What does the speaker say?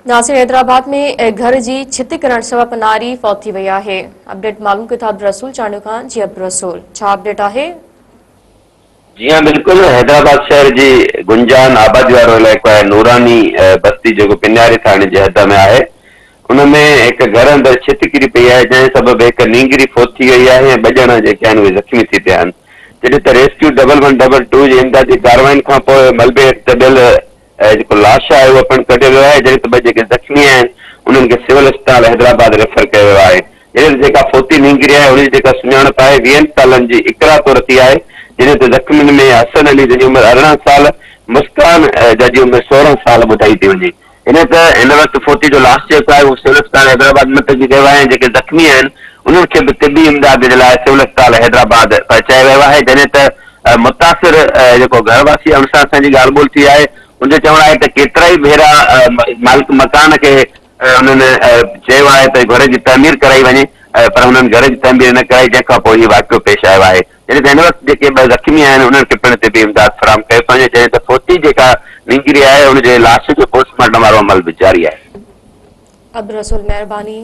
नासिर, हैदराबाद में घर जी छिति करण सबब नारी फौत थी वई आहे। अपडेट मालूम किथा अब्दुल रसूल चांडियो खान। जी अब्दुल रसूल, छा अपडेट आहे? जी हाँ, बिल्कुल। हैदराबाद शहर जी गुंजान आबादी वारो इलाइक़ो आहे नूरानी बस्ती, जेको पिन्यारी थाणे जे हद में आहे। उनमें हिकु घर अंदरि छिति किरी पई आहे, जंहिं सबबि हिकु नींगरी फौत थी वई आहे ऐं ॿ ॼणा जेके आहिनि उहे ज़ख़्मी थी पिया आहिनि। जॾहिं त रेस्क्यू 1112 जी इमदादी कार्रवाइनि खां पोइ मलबे दॿियल जेको लाश आहे उहो पिणु कढियो वियो आहे। जॾहिं त ॿ जेके ज़ख़्मी आहिनि उन्हनि खे सिविल अस्पताल हैदराबाद रेफर कयो वियो आहे। जॾहिं जेका फोती नींगरी आहे उनजी जेका सुञाणप आहे 20 सालनि जी इकरा तौर थी आहे। जॾहिं त ज़ख़्मियुनि में हसन अली जंहिंजी उमिरि 18 साल, मुस्कान जंहिंजी उमिरि 16 साल ॿुधाई थी वञे। हिन वक़्तु फोती जो लाश जेको आहे उहो सिविल अस्पताल हैदराबाद मुंतक़िल कयो आहे। जेके ज़ख़्मी आहिनि उन्हनि खे बि तिबी इमदाद जे लाइ सिविल अस्पताल हैदराबाद पहुचायो वियो आहे। जॾहिं त मुतासिर जेको घरवासी आहे उन सां असांजी ॻाल्हि ॿोल थी आहे। उनजो चवणु आहे त केतिरा ई भेरा मालिक मकान खे उन्हनि चयो आहे त घर जी तमीर कराई वञे, पर हुननि घर जी तमीर न कराई, जंहिंखां पोइ इहो वाक़ियो पेश आयो आहे। जॾहिं त हिन वक़्तु जेके ॿ ज़ख़्मी आहिनि उन्हनि खे पिणु तिबी इमदाद फराहम कयो थो वञे। जॾहिं त फोती जेका नींगरी आहे उनजे लाश जो पोस्टमार्टम वारो अमल बि जारी आहे। अब्दुल रसूल, मेहरबानी।